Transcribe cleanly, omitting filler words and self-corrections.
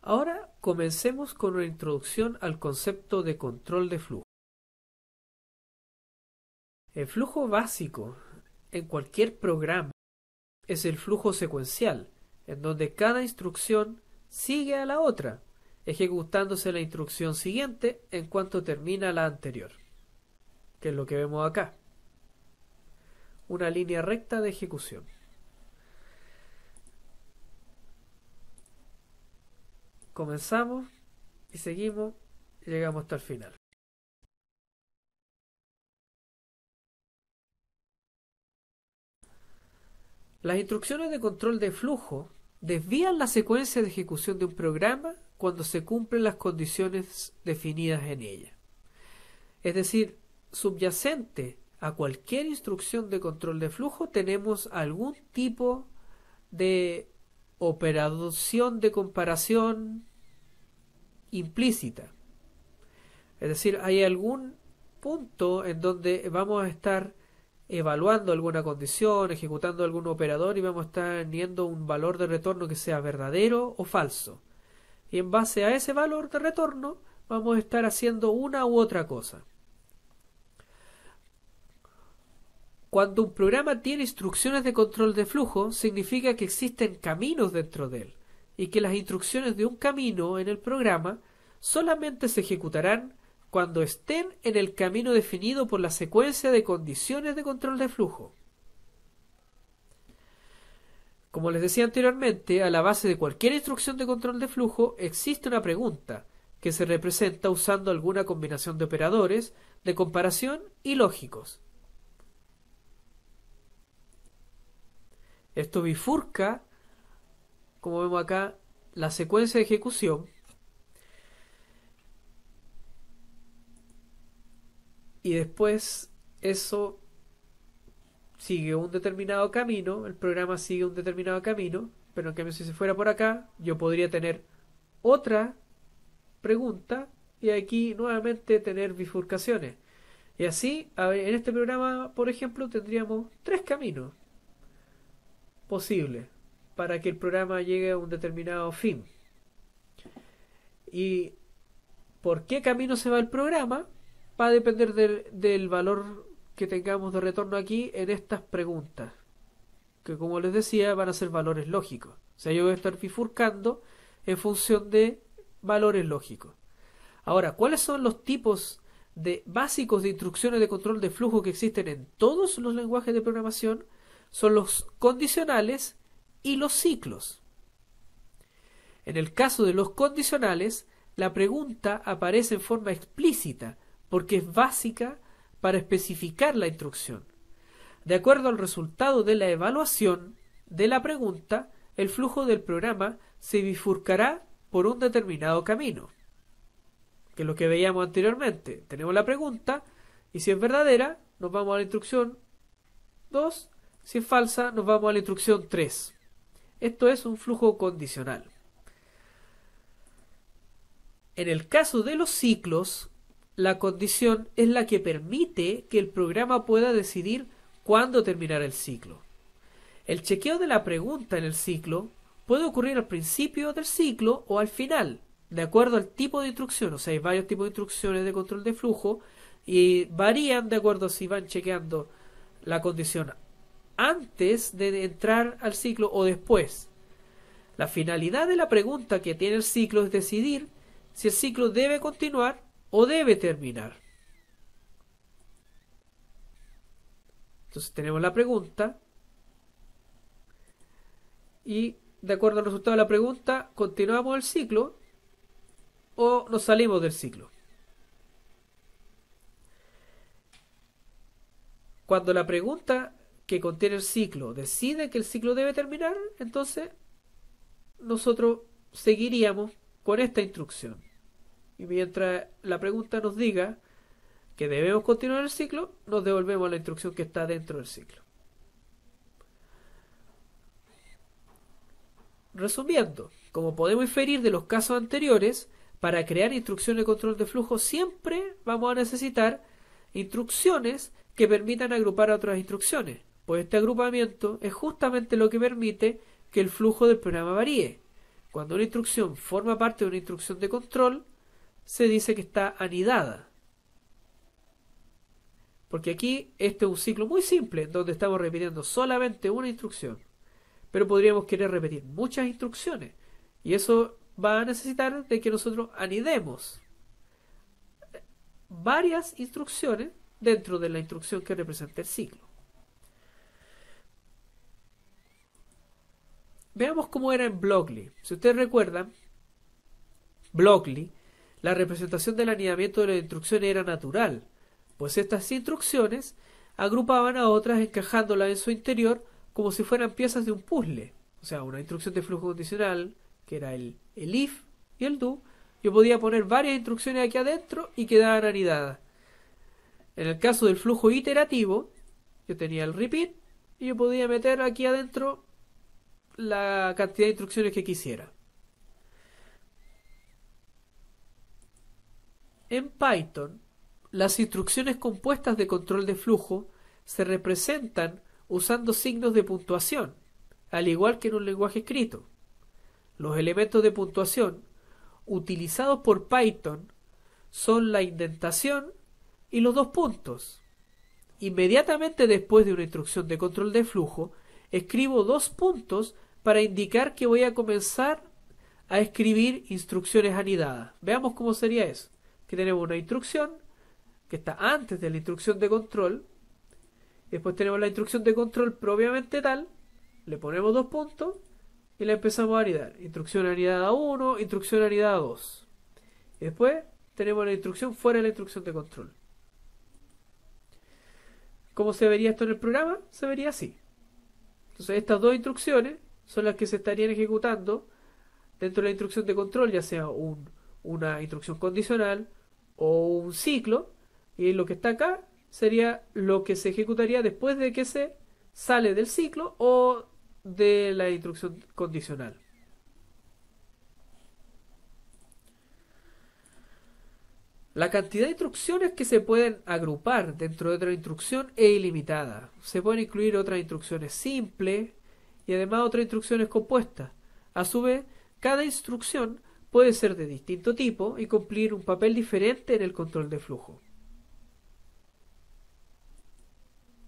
Ahora comencemos con una introducción al concepto de control de flujo. El flujo básico en cualquier programa es el flujo secuencial, en donde cada instrucción sigue a la otra, ejecutándose la instrucción siguiente en cuanto termina la anterior, que es lo que vemos acá. Una línea recta de ejecución. Comenzamos y seguimos y llegamos hasta el final. Las instrucciones de control de flujo desvían la secuencia de ejecución de un programa cuando se cumplen las condiciones definidas en ella. Es decir, subyacente a cualquier instrucción de control de flujo tenemos algún tipo de operación de comparación implícita. Es decir, hay algún punto en donde vamos a estar evaluando alguna condición, ejecutando algún operador y vamos a estar teniendo un valor de retorno que sea verdadero o falso. Y en base a ese valor de retorno vamos a estar haciendo una u otra cosa. Cuando un programa tiene instrucciones de control de flujo, significa que existen caminos dentro de él y que las instrucciones de un camino en el programa solamente se ejecutarán cuando estén en el camino definido por la secuencia de condiciones de control de flujo. Como les decía anteriormente, a la base de cualquier instrucción de control de flujo existe una pregunta que se representa usando alguna combinación de operadores de comparación y lógicos. Esto bifurca, como vemos acá, la secuencia de ejecución y después eso sigue un determinado camino, el programa sigue un determinado camino, pero en cambio si se fuera por acá, yo podría tener otra pregunta y aquí nuevamente tener bifurcaciones. Y así, en este programa, por ejemplo, tendríamos 3 caminos posibles para que el programa llegue a un determinado fin. ¿Y por qué camino se va el programa? Va a depender del valor que tengamos de retorno aquí en estas preguntas, que como les decía van a ser valores lógicos. O sea, yo voy a estar bifurcando en función de valores lógicos. Ahora, ¿cuáles son los tipos básicos de instrucciones de control de flujo que existen en todos los lenguajes de programación? Son los condicionales y los ciclos. En el caso de los condicionales, la pregunta aparece en forma explícita porque es básica para especificar la instrucción. De acuerdo al resultado de la evaluación de la pregunta, el flujo del programa se bifurcará por un determinado camino, que es lo que veíamos anteriormente. Tenemos la pregunta y si es verdadera, nos vamos a la instrucción 2, si es falsa, nos vamos a la instrucción 3. Esto es un flujo condicional. En el caso de los ciclos, la condición es la que permite que el programa pueda decidir cuándo terminar el ciclo. El chequeo de la pregunta en el ciclo puede ocurrir al principio del ciclo o al final, de acuerdo al tipo de instrucción. O sea, hay varios tipos de instrucciones de control de flujo y varían de acuerdo si van chequeando la condición antes de entrar al ciclo o después. La finalidad de la pregunta que tiene el ciclo es decidir si el ciclo debe continuar o debe terminar. Entonces tenemos la pregunta y de acuerdo al resultado de la pregunta continuamos el ciclo o nos salimos del ciclo. Cuando la pregunta que contiene el ciclo decide que el ciclo debe terminar, entonces nosotros seguiríamos con esta instrucción. Y mientras la pregunta nos diga que debemos continuar el ciclo, nos devolvemos a la instrucción que está dentro del ciclo. Resumiendo, como podemos inferir de los casos anteriores, para crear instrucciones de control de flujo siempre vamos a necesitar instrucciones que permitan agrupar a otras instrucciones, pues este agrupamiento es justamente lo que permite que el flujo del programa varíe. Cuando una instrucción forma parte de una instrucción de control, se dice que está anidada. Porque aquí este es un ciclo muy simple, en donde estamos repitiendo solamente una instrucción. Pero podríamos querer repetir muchas instrucciones. Y eso va a necesitar de que nosotros anidemos varias instrucciones dentro de la instrucción que representa el ciclo. Veamos cómo era en Blockly. Si ustedes recuerdan, Blockly, la representación del anidamiento de las instrucciones era natural, pues estas instrucciones agrupaban a otras encajándolas en su interior como si fueran piezas de un puzzle. O sea, una instrucción de flujo condicional, que era el if y el do, yo podía poner varias instrucciones aquí adentro y quedaban anidadas. En el caso del flujo iterativo, yo tenía el repeat y yo podía meter aquí adentro la cantidad de instrucciones que quisiera. En Python, las instrucciones compuestas de control de flujo se representan usando signos de puntuación, al igual que en un lenguaje escrito. Los elementos de puntuación utilizados por Python son la indentación y los dos puntos. Inmediatamente después de una instrucción de control de flujo, escribo dos puntos para indicar que voy a comenzar a escribir instrucciones anidadas. Veamos cómo sería eso. Que tenemos una instrucción que está antes de la instrucción de control. Después tenemos la instrucción de control propiamente tal. Le ponemos dos puntos y la empezamos a anidar. Instrucción anidada 1, instrucción anidada 2. Y después tenemos la instrucción fuera de la instrucción de control. ¿Cómo se vería esto en el programa? Se vería así. Entonces estas dos instrucciones son las que se estarían ejecutando dentro de la instrucción de control, ya sea una instrucción condicional o un ciclo, y lo que está acá sería lo que se ejecutaría después de que se sale del ciclo o de la instrucción condicional. La cantidad de instrucciones que se pueden agrupar dentro de otra instrucción es ilimitada. Se pueden incluir otras instrucciones simples y además otras instrucciones compuestas. A su vez, cada instrucción puede ser de distinto tipo y cumplir un papel diferente en el control de flujo.